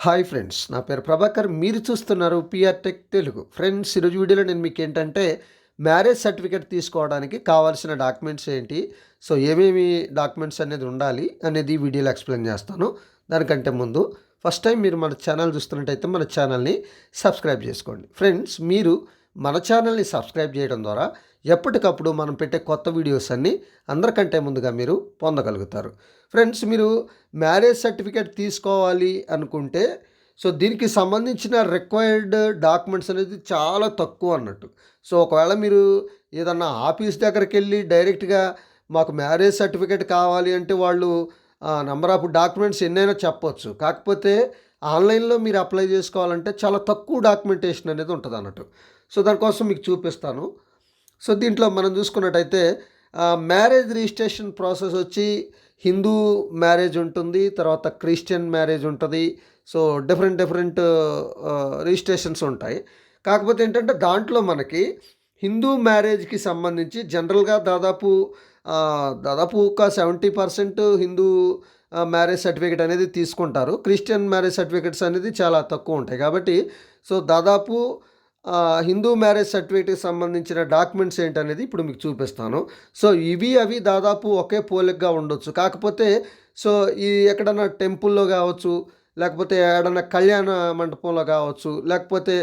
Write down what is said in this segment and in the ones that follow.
Hi friends, నా పేరు ప్రభాకర్. మీరు చూస్తున్నారు పిఆర్ టెక్ తెలుగు. ఫ్రెండ్స్, ఈరోజు వీడియోలో నేను మీకు ఏంటంటే మ్యారేజ్ సర్టిఫికేట్ తీసుకోవడానికి కావాల్సిన డాక్యుమెంట్స్ ఏంటి, సో ఏమేమి డాక్యుమెంట్స్ అనేది ఉండాలి అనేది ఈ వీడియోలో ఎక్స్ప్లెయిన్ చేస్తాను. దానికంటే ముందు ఫస్ట్ టైం మీరు మన ఛానల్ చూస్తున్నట్టయితే మన ఛానల్ని సబ్స్క్రైబ్ చేసుకోండి. ఫ్రెండ్స్, మీరు మన ఛానల్ని సబ్స్క్రైబ్ చేయడం ద్వారా ఎప్పటికప్పుడు మనం పెట్టే కొత్త వీడియోస్ అన్నీ అందరికంటే ముందుగా మీరు పొందగలుగుతారు. ఫ్రెండ్స్, మీరు మ్యారేజ్ సర్టిఫికేట్ తీసుకోవాలి అనుకుంటే సో దీనికి సంబంధించిన రిక్వైర్డ్ డాక్యుమెంట్స్ అనేది చాలా తక్కువ అన్నట్టు. సో ఒకవేళ మీరు ఏదన్నా ఆఫీస్ దగ్గరికి వెళ్ళి డైరెక్ట్గా మాకు మ్యారేజ్ సర్టిఫికేట్ కావాలి అంటే వాళ్ళు నెంబర్ ఆఫ్ డాక్యుమెంట్స్ ఎన్నైనా చెప్పొచ్చు. కాకపోతే ఆన్లైన్లో మీరు అప్లై చేసుకోవాలంటే చాలా తక్కువ డాక్యుమెంటేషన్ అనేది ఉంటుంది అన్నట్టు. సో దానికోసం మీకు చూపిస్తాను. సో దీంట్లో మనం చూసుకున్నట్టయితే మ్యారేజ్ రిజిస్ట్రేషన్ ప్రాసెస్ వచ్చి హిందూ మ్యారేజ్ ఉంటుంది, తర్వాత క్రిస్టియన్ మ్యారేజ్ ఉంటుంది. సో డిఫరెంట్ రిజిస్ట్రేషన్స్ ఉంటాయి. కాకపోతే ఏంటంటే దాంట్లో మనకి హిందూ మ్యారేజ్కి సంబంధించి జనరల్గా దాదాపు ఒక 70% హిందూ మ్యారేజ్ సర్టిఫికేట్ అనేది తీసుకుంటారు. క్రిస్టియన్ మ్యారేజ్ సర్టిఫికేట్స్ అనేది చాలా తక్కువ ఉంటాయి. కాబట్టి సో దాదాపు హిందూ మ్యారేజ్ సర్టిఫికేట్కి సంబంధించిన డాక్యుమెంట్స్ ఏంటనేది ఇప్పుడు మీకు చూపిస్తాను. సో అవి దాదాపు ఒకే పోలికగా ఉండొచ్చు. కాకపోతే సో ఈ ఎక్కడన్నా టెంపుల్లో కావచ్చు, లేకపోతే ఏడన్నా కళ్యాణ మండపంలో కావచ్చు, లేకపోతే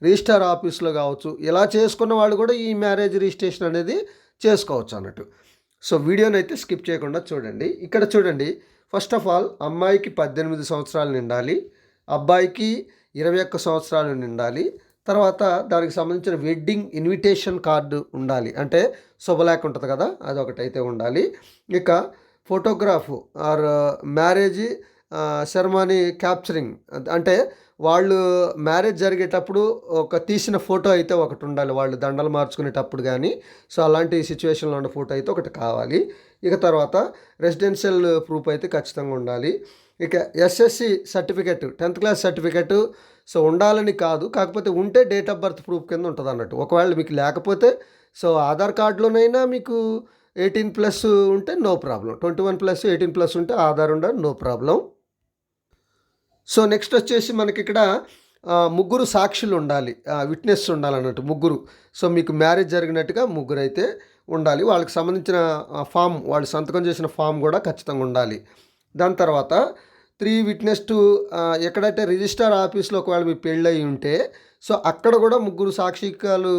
రిజిస్టార్ ఆఫీస్లో కావచ్చు, ఇలా చేసుకున్న వాళ్ళు కూడా ఈ మ్యారేజ్ రిజిస్ట్రేషన్ అనేది చేసుకోవచ్చు అన్నట్టు. సో వీడియోని అయితే స్కిప్ చేయకుండా చూడండి. ఇక్కడ చూడండి, ఫస్ట్ ఆఫ్ ఆల్ అమ్మాయికి 18 సంవత్సరాలు నిండాలి, అబ్బాయికి 21 సంవత్సరాలు నిండాలి. తర్వాత దానికి సంబంధించిన వెడ్డింగ్ ఇన్విటేషన్ కార్డు ఉండాలి, అంటే శుభలేఖ ఉంటుంది కదా, అదొకటైతే ఉండాలి. ఇక photograph or marriage ceremony capturing, అంటే వాళ్ళు మ్యారేజ్ జరిగేటప్పుడు ఒక తీసిన ఫోటో అయితే ఒకటి ఉండాలి, వాళ్ళు దండలు మార్చుకునేటప్పుడు కానీ. సో అలాంటి సిచ్యువేషన్లో ఉన్న ఫోటో అయితే ఒకటి కావాలి. ఇక తర్వాత రెసిడెన్షియల్ ప్రూఫ్ అయితే ఖచ్చితంగా ఉండాలి. ఇక SSC certificate, 10th class certificate so ఉండాలని కాదు, కాకపోతే ఉంటే డేట్ ఆఫ్ బర్త్ ప్రూఫ్ కింద ఉంటుంది అన్నట్టు. ఒకవేళ మీకు లేకపోతే సో ఆధార్ కార్డులోనైనా మీకు 18+ ఉంటే నో ప్రాబ్లం, 21+, 18+ ఉంటే ఆధార్ ఉండాలి, నో ప్రాబ్లం. సో నెక్స్ట్ వచ్చేసి మనకి ఇక్కడ ముగ్గురు సాక్షులు ఉండాలి, విట్నెస్ ఉండాలన్నట్టు ముగ్గురు. సో మీకు మ్యారేజ్ జరిగినట్టుగా ముగ్గురు అయితే ఉండాలి. వాళ్ళకి సంబంధించిన ఫామ్, వాళ్ళు సంతకం చేసిన ఫామ్ కూడా ఖచ్చితంగా ఉండాలి. దాని తర్వాత 3 విట్నెస్ టు ఎక్కడైతే రిజిస్టార్ ఆఫీస్లో ఒకవేళ మీ పెళ్ళయి ఉంటే సో అక్కడ కూడా ముగ్గురు సాక్షికాలు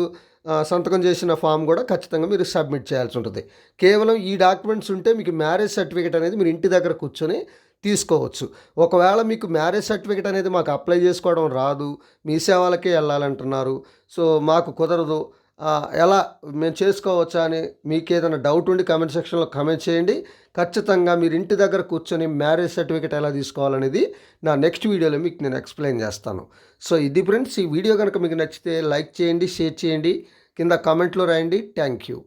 సంతకం చేసిన ఫామ్ కూడా ఖచ్చితంగా మీరు సబ్మిట్ చేయాల్సి ఉంటుంది. కేవలం ఈ డాక్యుమెంట్స్ ఉంటే మీకు మ్యారేజ్ సర్టిఫికేట్ అనేది మీరు ఇంటి దగ్గర కూర్చొని తీసుకోవచ్చు. ఒకవేళ మీకు మ్యారేజ్ సర్టిఫికేట్ అనేది మాకు అప్లై చేసుకోవడం రాదు, మీ సేవలకే వెళ్ళాలంటున్నారు, సో మాకు కుదరదు, ఎలా మేము చేసుకోవచ్చా అని మీకు ఏదైనా డౌట్ ఉండి కామెంట్ సెక్షన్లో కామెంట్ చేయండి. ఖచ్చితంగా మీరు ఇంటి దగ్గర కూర్చొని మ్యారేజ్ సర్టిఫికేట్ ఎలా తీసుకోవాలనేది నా నెక్స్ట్ వీడియోలో మీకు నేను ఎక్స్ప్లెయిన్ చేస్తాను. సో ఇది ఫ్రెండ్స్, ఈ వీడియో కనుక మీకు నచ్చితే లైక్ చేయండి, షేర్ చేయండి, కింద కామెంట్లో రాయండి. Thank you.